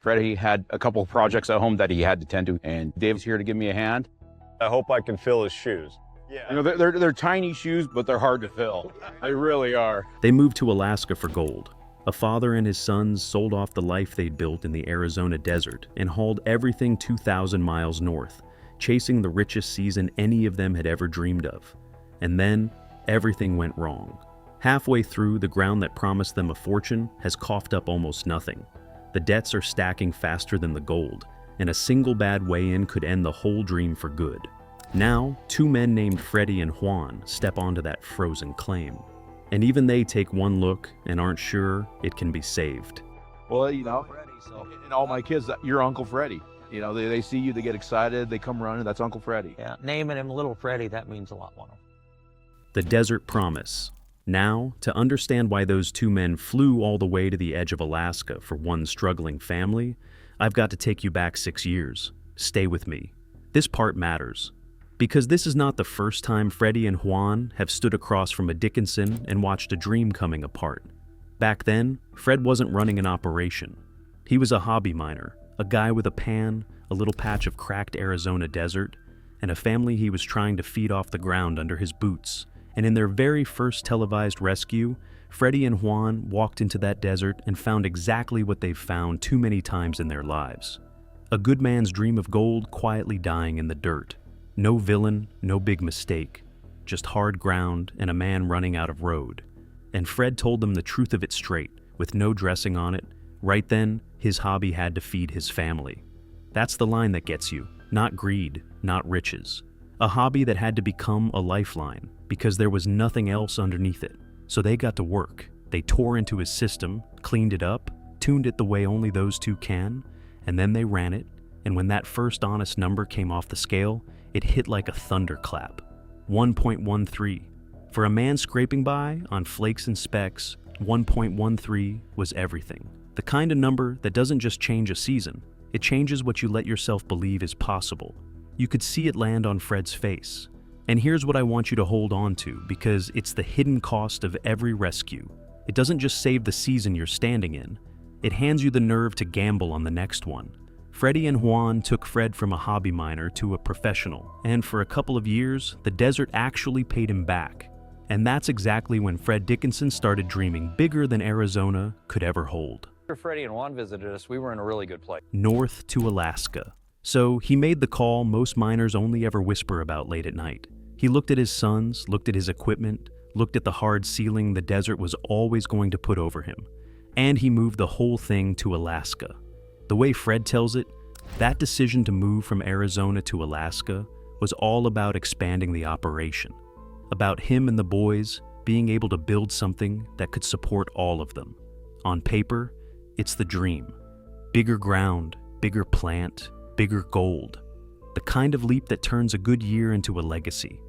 Freddie had a couple of projects at home that he had to tend to, and Dave's here to give me a hand. I hope I can fill his shoes. Yeah. You know, they're tiny shoes, but they're hard to fill. They really are. They moved to Alaska for gold. A father and his sons sold off the life they'd built in the Arizona desert and hauled everything 2,000 miles north, chasing the richest season any of them had ever dreamed of. And then, everything went wrong. Halfway through, the ground that promised them a fortune has coughed up almost nothing. The debts are stacking faster than the gold, and a single bad weigh-in could end the whole dream for good. Now, two men named Freddy and Juan step onto that frozen claim. And even they take one look and aren't sure it can be saved. Well, you know, and all my kids, you're Uncle Freddy. You know, they see you, they get excited, they come running, that's Uncle Freddy. Yeah, naming him Little Freddy, that means a lot to him. The Desert Promise. Now, to understand why those two men flew all the way to the edge of Alaska for one struggling family, I've got to take you back 6 years. Stay with me. This part matters. Because this is not the first time Freddy and Juan have stood across from a Dickinson and watched a dream coming apart. Back then, Fred wasn't running an operation. He was a hobby miner, a guy with a pan, a little patch of cracked Arizona desert, and a family he was trying to feed off the ground under his boots. And in their very first televised rescue, Freddy and Juan walked into that desert and found exactly what they've found too many times in their lives. A good man's dream of gold quietly dying in the dirt. No villain, no big mistake, just hard ground and a man running out of road. And Fred told them the truth of it straight, with no dressing on it. Right then, his hobby had to feed his family. That's the line that gets you, not greed, not riches. A hobby that had to become a lifeline, because there was nothing else underneath it. So they got to work. They tore into his system, cleaned it up, tuned it the way only those two can, and then they ran it. And when that first honest number came off the scale, it hit like a thunderclap. 1.13. For a man scraping by on flakes and specks, 1.13 was everything. The kind of number that doesn't just change a season, it changes what you let yourself believe is possible. You could see it land on Fred's face. And here's what I want you to hold on to, because it's the hidden cost of every rescue. It doesn't just save the season you're standing in, it hands you the nerve to gamble on the next one. Freddy and Juan took Fred from a hobby miner to a professional, and for a couple of years, the desert actually paid him back. And that's exactly when Fred Dickinson started dreaming bigger than Arizona could ever hold. After Freddy and Juan visited us, we were in a really good place. North to Alaska. So he made the call most miners only ever whisper about late at night. He looked at his sons, looked at his equipment, looked at the hard ceiling the desert was always going to put over him. And he moved the whole thing to Alaska. The way Fred tells it, that decision to move from Arizona to Alaska was all about expanding the operation. About him and the boys being able to build something that could support all of them. On paper, it's the dream. Bigger ground, bigger plant, bigger gold. The kind of leap that turns a good year into a legacy.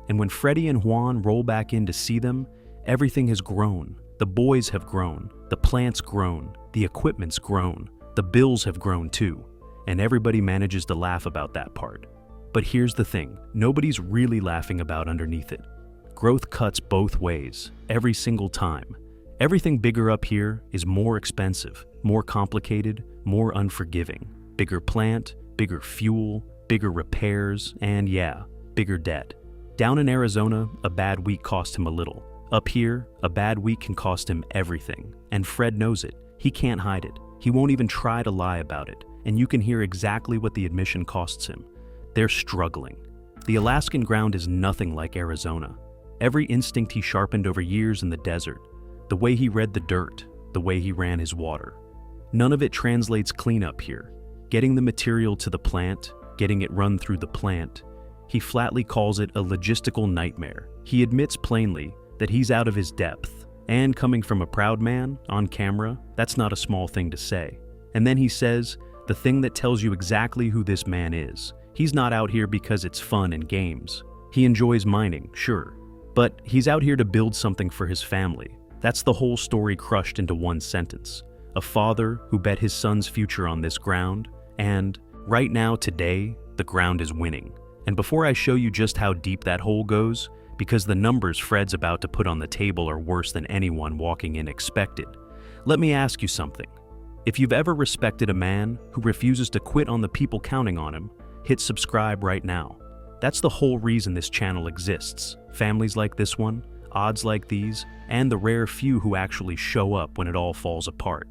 And when Freddy and Juan roll back in to see them, everything has grown. The boys have grown, the plant's grown, the equipment's grown. The bills have grown too, and everybody manages to laugh about that part. But here's the thing, nobody's really laughing about underneath it. Growth cuts both ways, every single time. Everything bigger up here is more expensive, more complicated, more unforgiving. Bigger plant, bigger fuel, bigger repairs, and yeah, bigger debt. Down in Arizona, a bad week cost him a little. Up here, a bad week can cost him everything, and Fred knows it. He can't hide it. He won't even try to lie about it, and you can hear exactly what the admission costs him. They're struggling. The Alaskan ground is nothing like Arizona. Every instinct he sharpened over years in the desert, the way he read the dirt, the way he ran his water. None of it translates clean up here. Getting the material to the plant, getting it run through the plant, he flatly calls it a logistical nightmare. He admits plainly that he's out of his depth. And coming from a proud man, on camera, that's not a small thing to say. And then he says, the thing that tells you exactly who this man is. He's not out here because it's fun and games. He enjoys mining, sure. But he's out here to build something for his family. That's the whole story crushed into one sentence. A father who bet his son's future on this ground, and right now, today, the ground is winning. And before I show you just how deep that hole goes, because the numbers Fred's about to put on the table are worse than anyone walking in expected, let me ask you something. If you've ever respected a man who refuses to quit on the people counting on him, hit subscribe right now. That's the whole reason this channel exists. Families like this one, odds like these, and the rare few who actually show up when it all falls apart.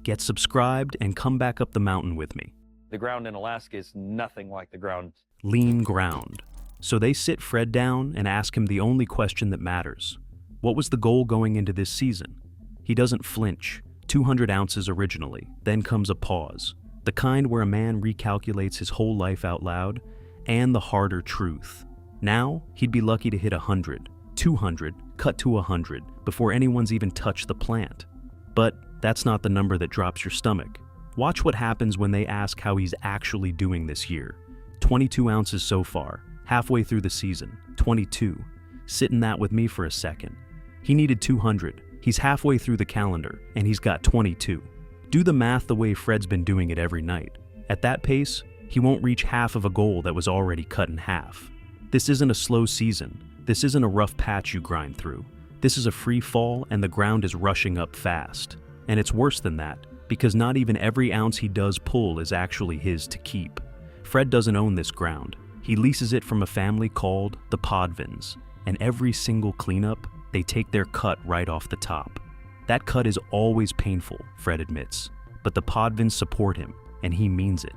Get subscribed and come back up the mountain with me. The ground in Alaska is nothing like the ground. Lean ground. So they sit Fred down and ask him the only question that matters. What was the goal going into this season? He doesn't flinch. 200 ounces originally. Then comes a pause. The kind where a man recalculates his whole life out loud, and the harder truth. Now, he'd be lucky to hit 100, 200, cut to 100 before anyone's even touched the plant. But that's not the number that drops your stomach. Watch what happens when they ask how he's actually doing this year. 22 ounces so far, halfway through the season, 22. Sit in that with me for a second. He needed 200. He's halfway through the calendar, and he's got 22. Do the math the way Fred's been doing it every night. At that pace, he won't reach half of a goal that was already cut in half. This isn't a slow season. This isn't a rough patch you grind through. This is a free fall, and the ground is rushing up fast. And it's worse than that, because not even every ounce he does pull is actually his to keep. Fred doesn't own this ground. He leases it from a family called the Podvins, and every single cleanup, they take their cut right off the top. That cut is always painful, Fred admits, but the Podvins support him, and he means it.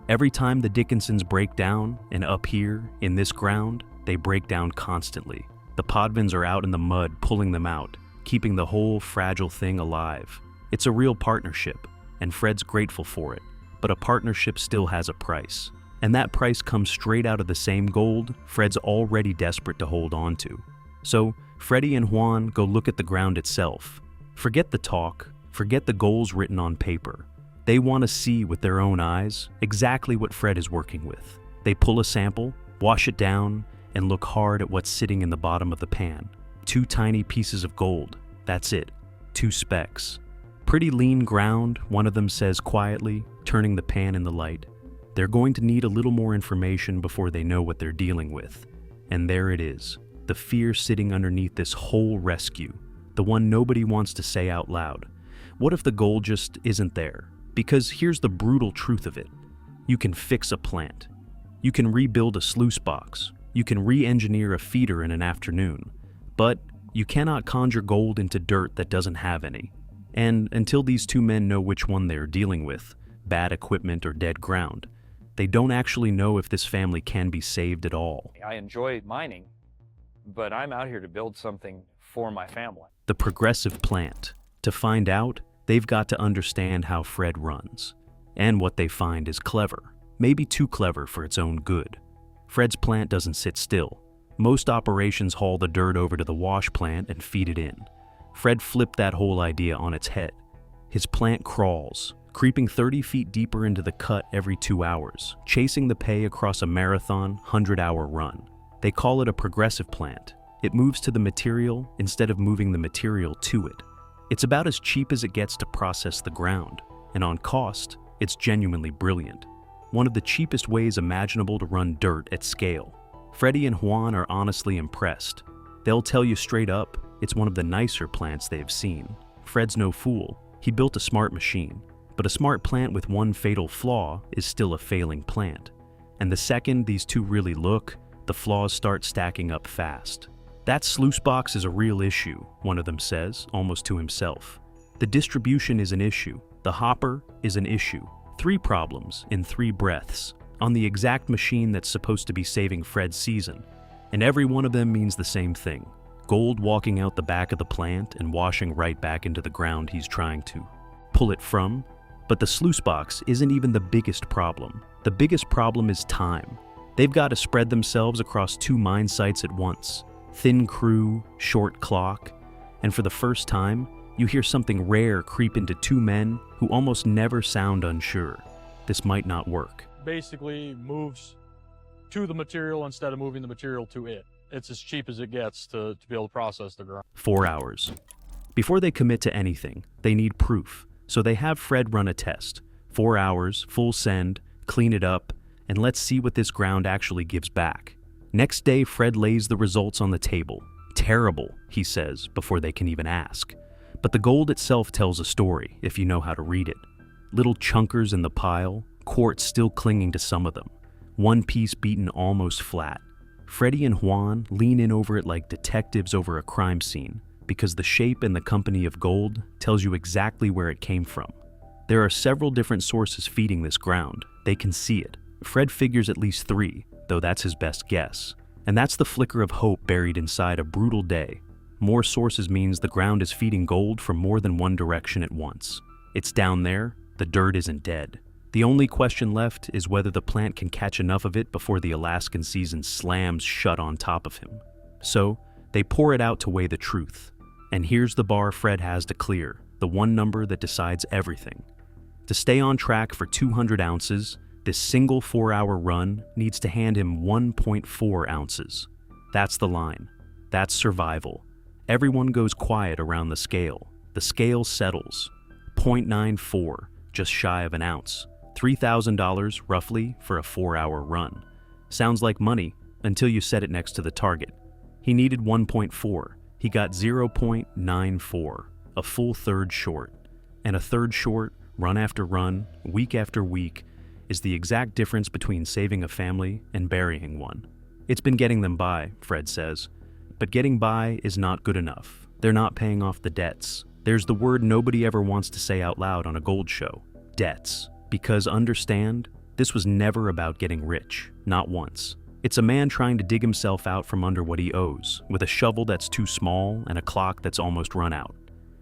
Every time the Dickinsons break down, and up here, in this ground, they break down constantly. The Podvins are out in the mud pulling them out, keeping the whole fragile thing alive. It's a real partnership, and Fred's grateful for it, but a partnership still has a price. And that price comes straight out of the same gold Fred's already desperate to hold on to. So, Freddy and Juan go look at the ground itself. Forget the talk, forget the goals written on paper. They want to see with their own eyes exactly what Fred is working with. They pull a sample, wash it down, and look hard at what's sitting in the bottom of the pan. 2 tiny pieces of gold, that's it, 2 specks. Pretty lean ground, one of them says quietly, turning the pan in the light. They're going to need a little more information before they know what they're dealing with. And there it is, the fear sitting underneath this whole rescue, the one nobody wants to say out loud. What if the gold just isn't there? Because here's the brutal truth of it. You can fix a plant. You can rebuild a sluice box. You can re-engineer a feeder in an afternoon. But you cannot conjure gold into dirt that doesn't have any. And until these 2 men know which one they're dealing with, bad equipment or dead ground, they don't actually know if this family can be saved at all. I enjoy mining, but I'm out here to build something for my family. The progressive plant. To find out, they've got to understand how Fred runs. And what they find is clever. Maybe too clever for its own good. Fred's plant doesn't sit still. Most operations haul the dirt over to the wash plant and feed it in. Fred flipped that whole idea on its head. His plant crawls, creeping 30 feet deeper into the cut every 2 hours, chasing the pay across a marathon, 100-hour run. They call it a progressive plant. It moves to the material instead of moving the material to it. It's about as cheap as it gets to process the ground, and on cost, it's genuinely brilliant. One of the cheapest ways imaginable to run dirt at scale. Freddy and Juan are honestly impressed. They'll tell you straight up, it's one of the nicer plants they've seen. Fred's no fool. He built a smart machine. But a smart plant with one fatal flaw is still a failing plant. And the second these 2 really look, the flaws start stacking up fast. That sluice box is a real issue, one of them says, almost to himself. The distribution is an issue. The hopper is an issue. 3 problems in 3 breaths, on the exact machine that's supposed to be saving Fred's season. And every one of them means the same thing. Gold walking out the back of the plant and washing right back into the ground he's trying to pull it from. But the sluice box isn't even the biggest problem. The biggest problem is time. They've got to spread themselves across 2 mine sites at once. Thin crew, short clock, and for the first time, you hear something rare creep into 2 men who almost never sound unsure. This might not work. Basically moves to the material instead of moving the material to it. It's as cheap as it gets to be able to process the ground. 4 hours. Before they commit to anything, they need proof. So they have Fred run a test. 4 hours, full send, clean it up, and let's see what this ground actually gives back. Next day, Fred lays the results on the table. Terrible, he says, before they can even ask. But the gold itself tells a story, if you know how to read it. little chunkers in the pile, quartz still clinging to some of them, one piece beaten almost flat. Freddy and Juan lean in over it like detectives over a crime scene, because the shape and the company of gold tells you exactly where it came from. There are several different sources feeding this ground. They can see it. Fred figures at least 3, though that's his best guess. And that's the flicker of hope buried inside a brutal day. More sources means the ground is feeding gold from more than one direction at once. It's down there, the dirt isn't dead. The only question left is whether the plant can catch enough of it before the Alaskan season slams shut on top of him. So, they pour it out to weigh the truth. And here's the bar Fred has to clear, the one number that decides everything. To stay on track for 200 ounces, this single 4-hour run needs to hand him 1.4 ounces. That's the line. That's survival. Everyone goes quiet around the scale. The scale settles. 0.94, just shy of an ounce. $3,000 roughly for a 4-hour run. Sounds like money until you set it next to the target. He needed 1.4. He got 0.94, a full third short. And a third short, run after run, week after week, is the exact difference between saving a family and burying one. It's been getting them by, Fred says. But getting by is not good enough. They're not paying off the debts. There's the word nobody ever wants to say out loud on a gold show. Debts. Because understand, this was never about getting rich. Not once. It's a man trying to dig himself out from under what he owes, with a shovel that's too small and a clock that's almost run out.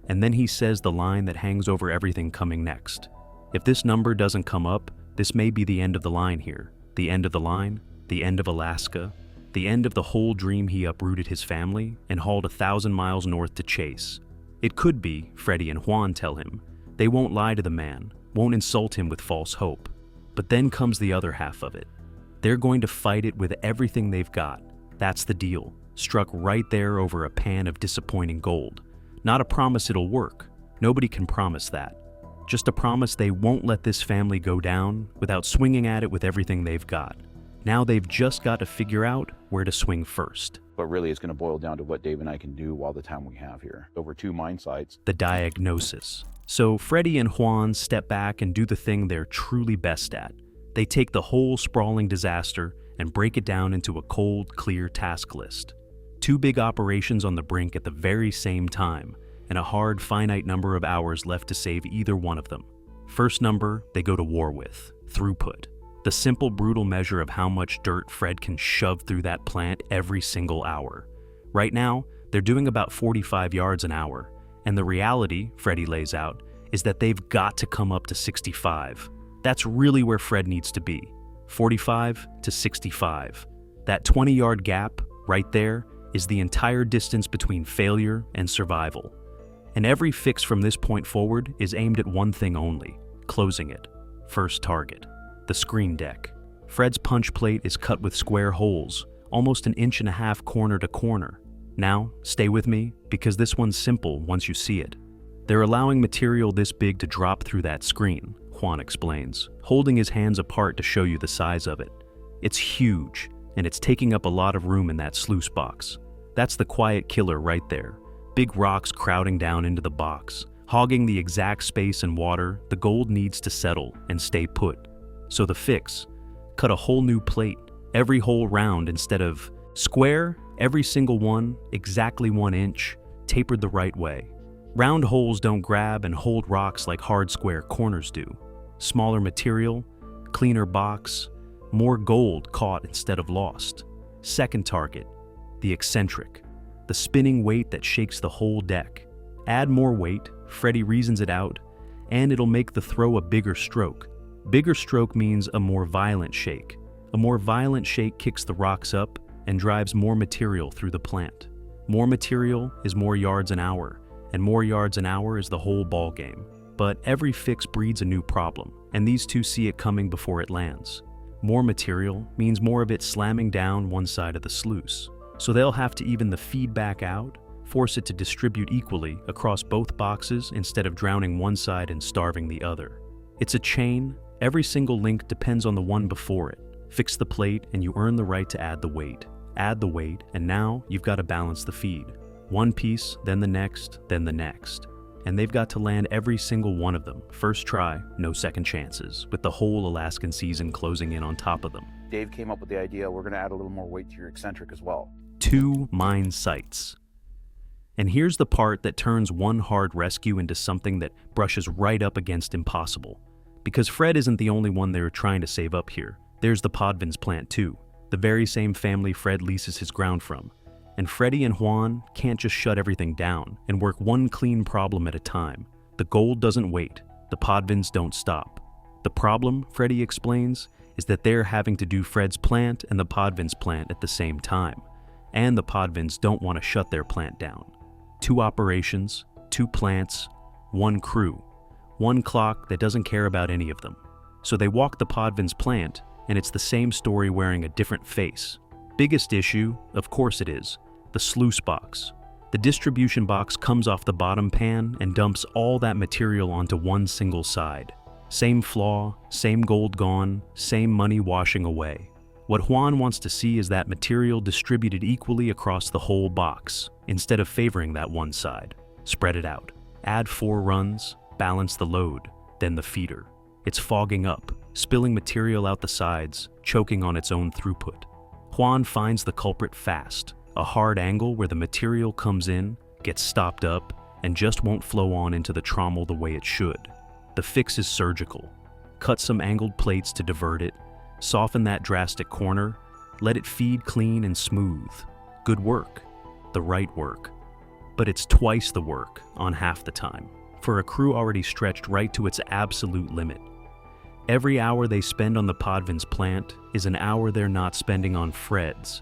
And then he says the line that hangs over everything coming next. If this number doesn't come up, this may be the end of the line here. The end of the line, the end of Alaska, the end of the whole dream he uprooted his family and hauled 1,000 miles north to chase. It could be, Freddy and Juan tell him. They won't lie to the man, won't insult him with false hope. But then comes the other half of it. They're going to fight it with everything they've got. That's the deal, struck right there over a pan of disappointing gold. Not a promise it'll work. Nobody can promise that. Just a promise they won't let this family go down without swinging at it with everything they've got. Now they've just got to figure out where to swing first. But really, it's going to boil down to what Dave and I can do while the time we have here. Over 2 mine sites. The diagnosis. So Freddy and Juan step back and do the thing they're truly best at. They take the whole sprawling disaster and break it down into a cold, clear task list. 2 big operations on the brink at the very same time, and a hard, finite number of hours left to save either one of them. First number they go to war with, throughput. The simple, brutal measure of how much dirt Fred can shove through that plant every single hour. Right now, they're doing about 45 yards an hour, and the reality, Freddy lays out, is that they've got to come up to 65. That's really where Fred needs to be, 45 to 65. That 20-yard gap, right there, is the entire distance between failure and survival. And every fix from this point forward is aimed at one thing only, closing it. First target. The screen deck. Fred's punch plate is cut with square holes, almost 1.5 inches corner to corner. Now, stay with me, because this one's simple once you see it. They're allowing material this big to drop through that screen, Juan explains, holding his hands apart to show you the size of it. It's huge, and it's taking up a lot of room in that sluice box. That's the quiet killer right there. Big rocks crowding down into the box, hogging the exact space and water the gold needs to settle and stay put. So the fix, cut a whole new plate, every hole round instead of square, every single one, exactly 1 inch, tapered the right way. Round holes don't grab and hold rocks like hard square corners do. Smaller material, cleaner box, more gold caught instead of lost. Second target, the eccentric, the spinning weight that shakes the whole deck. Add more weight, Freddy reasons it out, and it'll make the throw a bigger stroke. Bigger stroke means a more violent shake. A more violent shake kicks the rocks up and drives more material through the plant. More material is more yards an hour, and more yards an hour is the whole ball game. But every fix breeds a new problem, and these two see it coming before it lands. More material means more of it slamming down one side of the sluice. So they'll have to even the feedback out, force it to distribute equally across both boxes instead of drowning one side and starving the other. It's a chain. Every single link depends on the one before it. Fix the plate and you earn the right to add the weight. Add the weight, and now you've got to balance the feed. One piece, then the next, then the next. and they've got to land every single one of them. First try, no second chances, with the whole Alaskan season closing in on top of them. Dave came up with the idea, we're going to add a little more weight to your eccentric as well. 2 mine sites. And here's the part that turns one hard rescue into something that brushes right up against impossible. Because Fred isn't the only one they're trying to save up here. There's the Podvins plant too, the very same family Fred leases his ground from. And Freddy and Juan can't just shut everything down and work one clean problem at a time. The gold doesn't wait. The Podvins don't stop. The problem, Freddy explains, is that they're having to do Fred's plant and the Podvins plant at the same time. And the Podvins don't want to shut their plant down. 2 operations, 2 plants, 1 crew, 1 clock that doesn't care about any of them. So they walk the Podvins plant, and it's the same story wearing a different face. Biggest issue, of course it is, the sluice box. The distribution box comes off the bottom pan and dumps all that material onto one single side. Same flaw, same gold gone, same money washing away. What Juan wants to see is that material distributed equally across the whole box, instead of favoring that one side. Spread it out. Add 4 runs, balance the load, then the feeder. It's fogging up, spilling material out the sides, choking on its own throughput. Juan finds the culprit fast, a hard angle where the material comes in, gets stopped up, and just won't flow on into the trommel the way it should. The fix is surgical. Cut some angled plates to divert it, soften that drastic corner, let it feed clean and smooth. Good work. The right work. But it's twice the work on half the time, for a crew already stretched right to its absolute limit. Every hour they spend on the Podvins plant is an hour they're not spending on Fred's,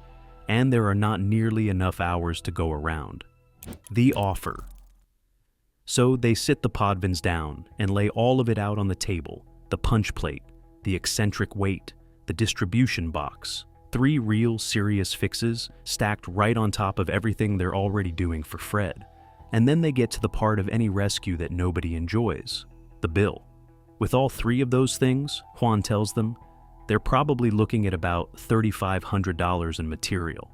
and there are not nearly enough hours to go around. The offer. So they sit the Podvins down and lay all of it out on the table, the punch plate, the eccentric weight, the distribution box. 3 real serious fixes stacked right on top of everything they're already doing for Fred. And then they get to the part of any rescue that nobody enjoys, the bill. With all 3 of those things, Juan tells them, they're probably looking at about $3,500 in material.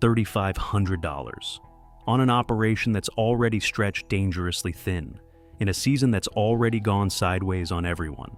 $3,500. On an operation that's already stretched dangerously thin, in a season that's already gone sideways on everyone.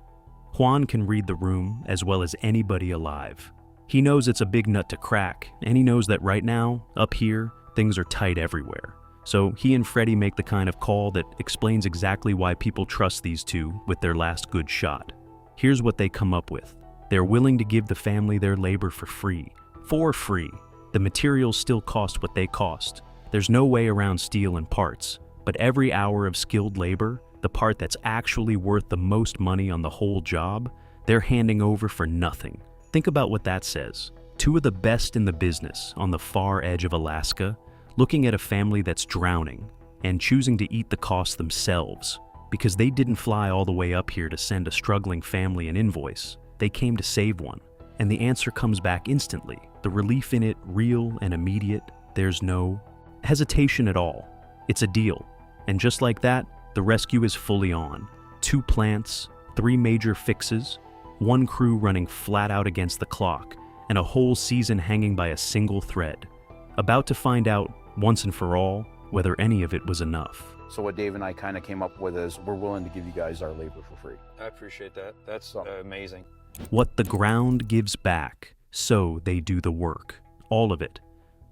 Juan can read the room as well as anybody alive. He knows it's a big nut to crack, and he knows that right now, up here, things are tight everywhere. So he and Freddy make the kind of call that explains exactly why people trust these two with their last good shot. Here's what they come up with. They're willing to give the family their labor for free. For free. The materials still cost what they cost. There's no way around steel and parts, but every hour of skilled labor, the part that's actually worth the most money on the whole job, they're handing over for nothing. Think about what that says. 2 of the best in the business on the far edge of Alaska, looking at a family that's drowning and choosing to eat the cost themselves because they didn't fly all the way up here to send a struggling family an invoice. They came to save one, and the answer comes back instantly. The relief in it, real and immediate. There's no hesitation at all. It's a deal. And just like that, the rescue is fully on. 2 plants, 3 major fixes, 1 crew running flat out against the clock, and a whole season hanging by a single thread. About to find out, once and for all, whether any of it was enough. So what Dave and I kind of came up with is we're willing to give you guys our labor for free. I appreciate that. That's amazing. What the ground gives back, so they do the work. All of it.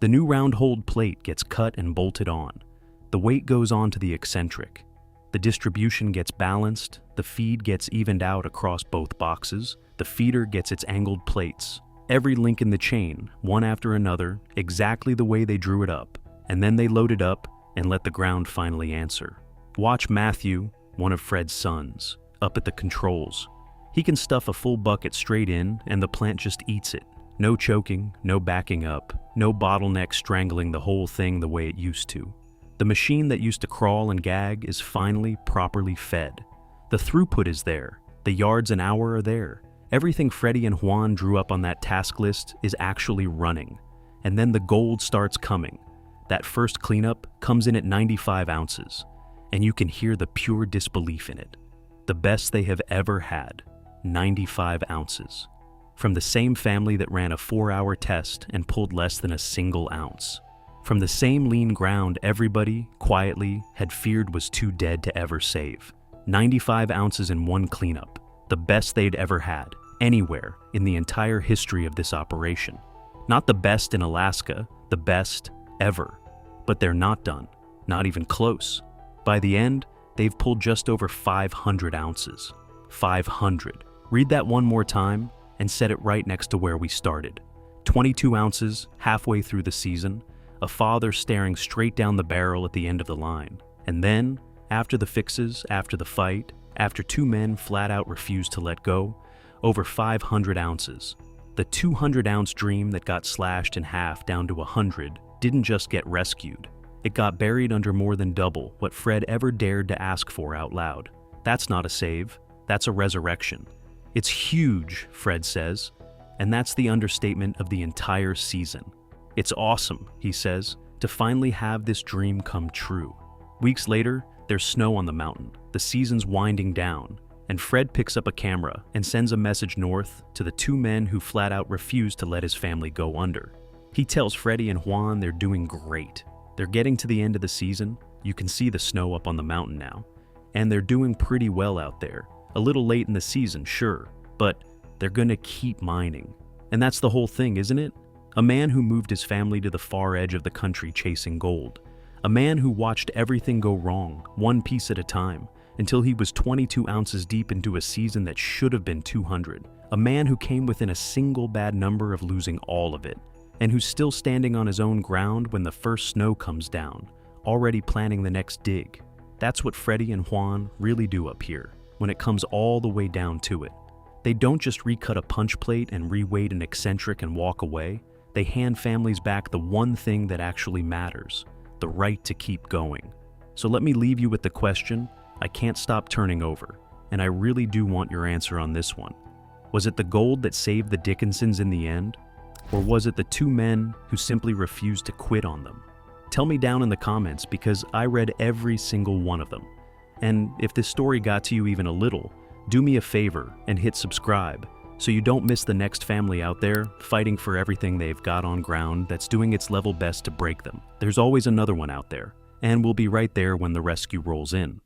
The new round-holed plate gets cut and bolted on. The weight goes on to the eccentric. The distribution gets balanced, the feed gets evened out across both boxes, the feeder gets its angled plates. Every link in the chain, one after another, exactly the way they drew it up, and then they load it up and let the ground finally answer. Watch Matthew, one of Fred's sons, up at the controls. He can stuff a full bucket straight in and the plant just eats it. No choking, no backing up, no bottleneck strangling the whole thing the way it used to. The machine that used to crawl and gag is finally properly fed. The throughput is there. The yards an hour are there. Everything Freddy and Juan drew up on that task list is actually running. And then the gold starts coming. That first cleanup comes in at 95 ounces, and you can hear the pure disbelief in it. The best they have ever had, 95 ounces. From the same family that ran a 4-hour test and pulled less than a single ounce. from the same lean ground everybody, quietly, had feared was too dead to ever save. 95 ounces in one cleanup, the best they'd ever had, anywhere in the entire history of this operation. Not the best in Alaska, the best ever. But they're not done, not even close. By the end, they've pulled just over 500 ounces. 500. Read that one more time and set it right next to where we started. 22 ounces halfway through the season, a father staring straight down the barrel at the end of the line. And then, after the fixes, after the fight, after two men flat out refused to let go, over 500 ounces. The 200-ounce dream that got slashed in half down to 100 didn't just get rescued. It got buried under more than double what Fred ever dared to ask for out loud. That's not a save, that's a resurrection. It's huge, Fred says, and that's the understatement of the entire season. It's awesome, he says, to finally have this dream come true. Weeks later, there's snow on the mountain, the season's winding down, and Fred picks up a camera and sends a message north to the two men who flat out refused to let his family go under. He tells Freddy and Juan they're doing great. They're getting to the end of the season, you can see the snow up on the mountain now, and they're doing pretty well out there. A little late in the season, sure, but they're gonna keep mining. And that's the whole thing, isn't it? A man who moved his family to the far edge of the country chasing gold. A man who watched everything go wrong, one piece at a time, until he was 22 ounces deep into a season that should have been 200. A man who came within a single bad number of losing all of it, and who's still standing on his own ground when the first snow comes down, already planning the next dig. That's what Freddy and Juan really do up here, when it comes all the way down to it. They don't just recut a punch plate and reweight an eccentric and walk away. They hand families back the one thing that actually matters, the right to keep going. So let me leave you with the question I can't stop turning over, and I really do want your answer on this one. Was it the gold that saved the Dickinsons in the end? Or was it the two men who simply refused to quit on them? Tell me down in the comments because I read every single one of them. And if this story got to you even a little, do me a favor and hit subscribe so you don't miss the next family out there fighting for everything they've got on ground that's doing its level best to break them. There's always another one out there, and we'll be right there when the rescue rolls in.